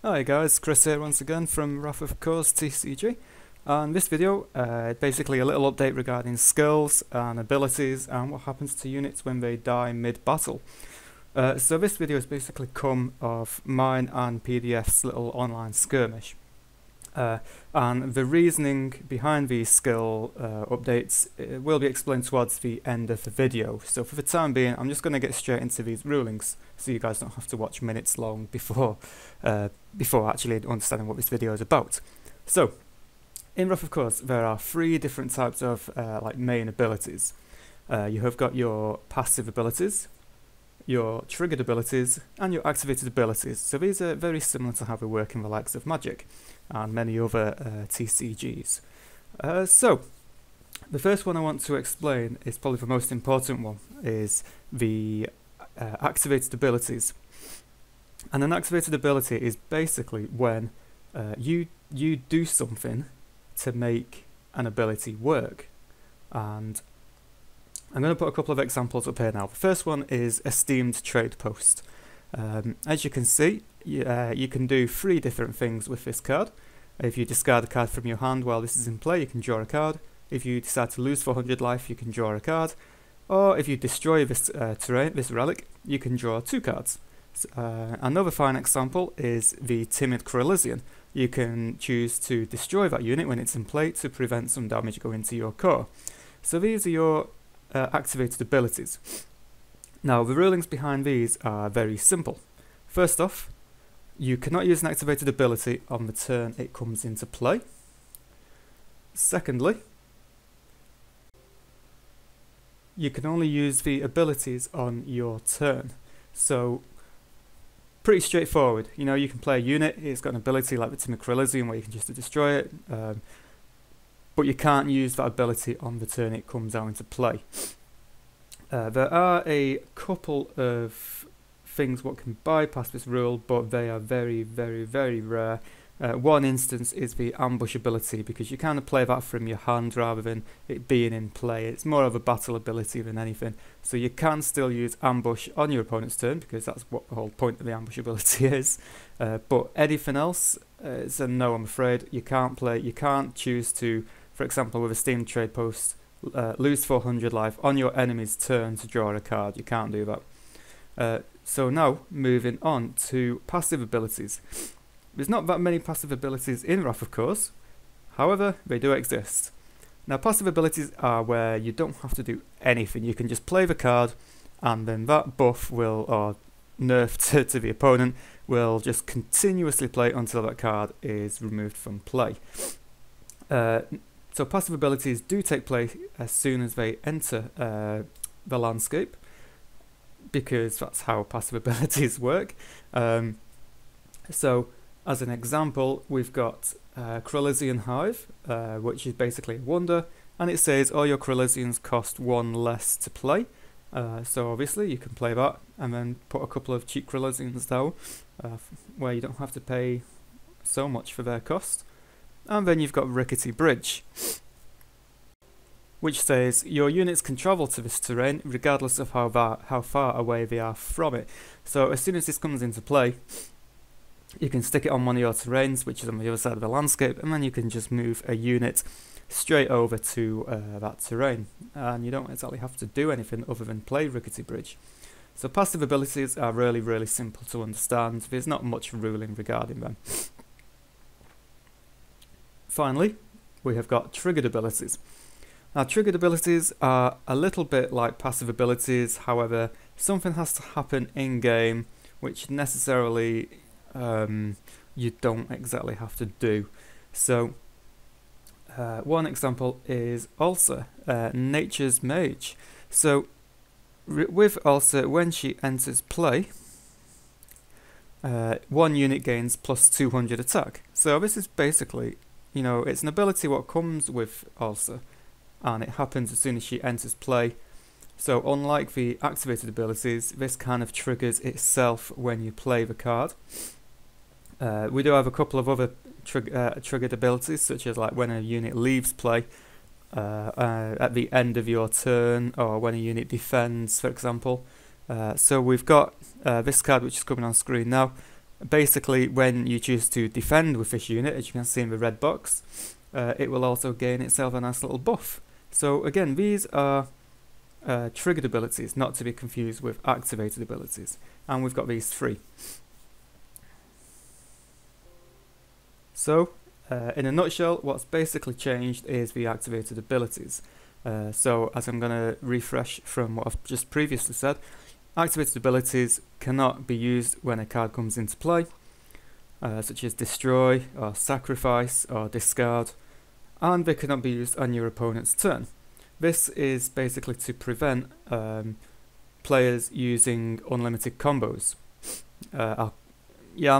Hi guys, Chris here once again from Wrath of Course TCG. And this video, basically a little update regarding skills and abilities and what happens to units when they die mid-battle. So this video has basically come of mine and PDF's little online skirmish. And the reasoning behind these skill updates will be explained towards the end of the video. So for the time being, I'm just going to get straight into these rulings, so you guys don't have to watch minutes long before actually understanding what this video is about. So, in Wrath of Course, there are three different types of main abilities. You have got your passive abilities, your triggered abilities, and your activated abilities. So these are very similar to how they work in the likes of Magic and many other TCGs. So, the first one I want to explain is probably the most important one, is the activated abilities. And an activated ability is basically when you do something to make an ability work. And I'm going to put a couple of examples up here now. The first one is Esteemed Trade Post. As you can see, you can do three different things with this card. If you discard a card from your hand while this is in play, you can draw a card. If you decide to lose 400 life, you can draw a card. Or if you destroy this this relic, you can draw two cards. Another fine example is the Timid Corellisian. You can choose to destroy that unit when it's in play to prevent some damage going to your core. So these are your activated abilities. Now the rulings behind these are very simple. First off, you cannot use an activated ability on the turn it comes into play. Secondly, you can only use the abilities on your turn. So pretty straightforward. You know, you can play a unit, it's got an ability like the Timid Corellisian where you can just destroy it, but you can't use that ability on the turn it comes out into play. There are a couple of things what can bypass this rule, but they are very, very, very rare. One instance is the ambush ability, because you kind of play that from your hand rather than it being in play. It's more of a battle ability than anything. So you can still use ambush on your opponent's turn, because that's what the whole point of the ambush ability is. But anything else, it's a no, I'm afraid. You can't choose to, for example, with a Esteemed Trade Post, lose 400 life on your enemy's turn to draw a card. You can't do that. So now, moving on to passive abilities. There's not that many passive abilities in Wrath of Course, however, they do exist. Now, passive abilities are where you don't have to do anything. You can just play the card, and then that buff will, or nerf to the opponent, will just continuously play until that card is removed from play. So passive abilities do take place as soon as they enter the landscape, because that's how passive abilities work. So, as an example, we've got Corellisian Hive, which is basically a wonder, and it says all your Corellisians cost one less to play. So obviously you can play that and then put a couple of cheap Corellisians down, where you don't have to pay so much for their cost. And then you've got Rickety Bridge, which says your units can travel to this terrain regardless of how far away they are from it. So as soon as this comes into play, you can stick it on one of your terrains, which is on the other side of the landscape, and then you can just move a unit straight over to that terrain, and you don't exactly have to do anything other than play Rickety Bridge. So passive abilities are really, really simple to understand. There's not much ruling regarding them. Finally, we have got triggered abilities. Now, triggered abilities are a little bit like passive abilities, however, something has to happen in-game which necessarily you don't exactly have to do. So, one example is Ulcer, Nature's Mage. So, with Ulcer, when she enters play, one unit gains plus 200 attack. So this is basically, you know, it's an ability what comes with Ulcer, and it happens as soon as she enters play. So unlike the activated abilities, this kind of triggers itself when you play the card. We do have a couple of other triggered abilities, such as like when a unit leaves play at the end of your turn, or when a unit defends, for example. So we've got this card which is coming on screen now, basically when you choose to defend with this unit, as you can see in the red box, it will also gain itself a nice little buff. So again, these are triggered abilities, not to be confused with activated abilities, and we've got these three. So in a nutshell, what's basically changed is the activated abilities. So as I'm going to refresh from what I've just previously said, activated abilities cannot be used when a card comes into play, such as destroy or sacrifice or discard, and they cannot be used on your opponent's turn. This is basically to prevent players using unlimited combos. I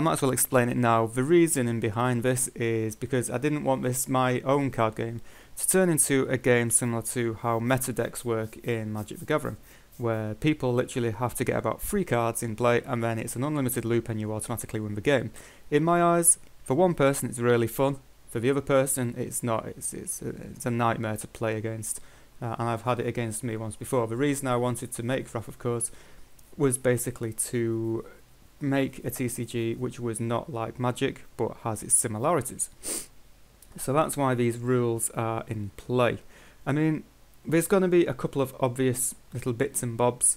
might as well explain it now. The reasoning behind this is because I didn't want my own card game, to turn into a game similar to how meta decks work in Magic the Gathering, where people literally have to get about 3 cards in play and then it's an unlimited loop and you automatically win the game. In my eyes, for one person it's really fun, for the other person it's not. It's a nightmare to play against, and I've had it against me once before. The reason I wanted to make Wrath of Khorne was basically to make a TCG which was not like Magic but has its similarities. So that's why these rules are in play. I mean, there's going to be a couple of obvious little bits and bobs,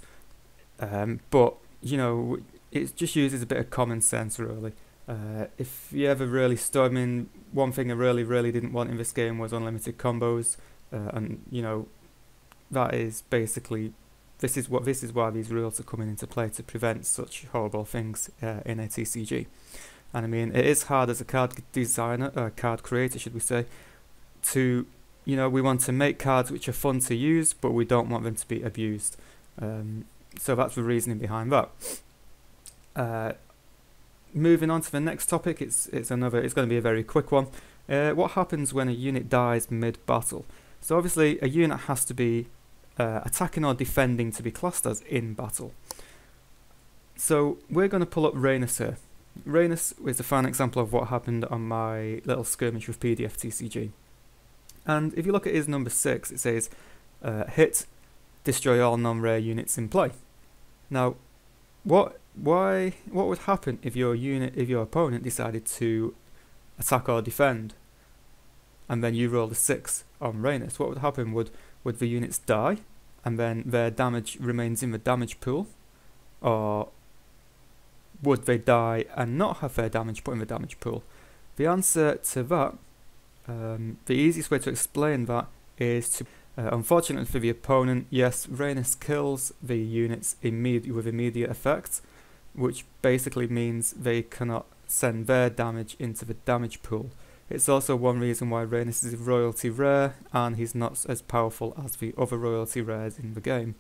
but you know, it just uses a bit of common sense really. If you ever really I mean, one thing I really didn't want in this game was unlimited combos, and you know, that is basically this is why these rules are coming into play, to prevent such horrible things in a TCG. And I mean, it is hard as a card designer, card creator should we say, to, you know, we want to make cards which are fun to use, but we don't want them to be abused. So that's the reasoning behind that. Moving on to the next topic, it's going to be a very quick one. What happens when a unit dies mid-battle? So obviously a unit has to be attacking or defending to be classed as in battle. So we're going to pull up Rhaenys here. Rhaenys is a fine example of what happened on my little skirmish with PDF TCG. And if you look at his number 6, it says hit, destroy all non-rare units in play. Now, what would happen if your opponent decided to attack or defend, and then you rolled a 6 on Rhaenys? What would happen? Would the units die, and then their damage remains in the damage pool, or would they die and not have their damage put in the damage pool? The answer to that, the easiest way to explain that is to, unfortunately for the opponent, yes, Rhaenys kills the units with immediate effect, which basically means they cannot send their damage into the damage pool. It's also one reason why Rhaenys is royalty rare, and he's not as powerful as the other royalty rares in the game.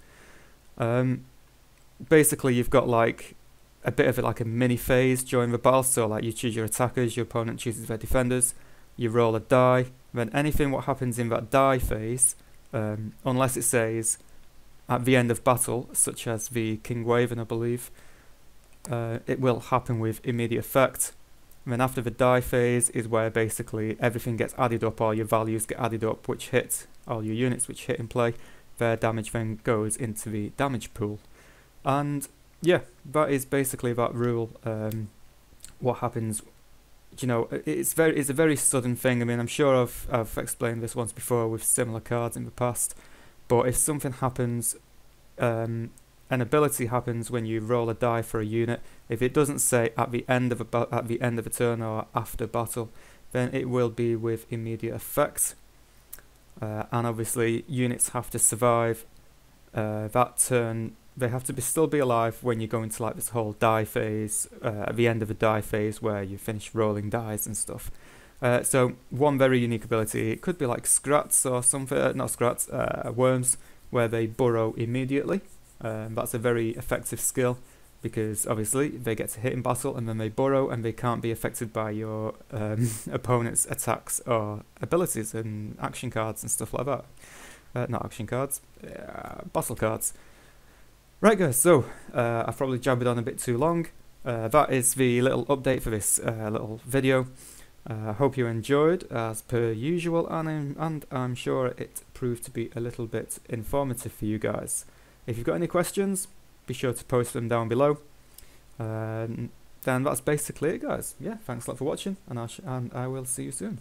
Basically, you've got like a bit of like a mini phase during the battle. So like you choose your attackers, your opponent chooses their defenders, you roll a die, then anything what happens in that die phase, unless it says at the end of battle, such as the King Waven I believe, it will happen with immediate effect. And then after the die phase is where basically everything gets added up, all your values get added up which hit, all your units which hit in play, their damage then goes into the damage pool. And yeah, that is basically that rule. What happens, you know, it's a very sudden thing. I mean, I'm sure I've explained this once before with similar cards in the past, but if something happens, an ability happens when you roll a die for a unit, if it doesn't say at the end of a turn or after battle, then it will be with immediate effect. And obviously units have to survive that turn. They have to still be alive when you go into like this whole die phase, at the end of a die phase where you finish rolling dies and stuff. So one very unique ability, it could be like Scrats or something, not Scrats, Worms, where they burrow immediately. That's a very effective skill, because obviously they get to hit in battle and then they burrow and they can't be affected by your opponent's attacks or abilities and action cards and stuff like that. Not action cards, battle cards. Right guys, so I've probably jabbered on a bit too long. That is the little update for this little video. I hope you enjoyed as per usual, and I'm sure it proved to be a little bit informative for you guys. If you've got any questions, be sure to post them down below. then that's basically it, guys. Yeah, thanks a lot for watching, and I will see you soon.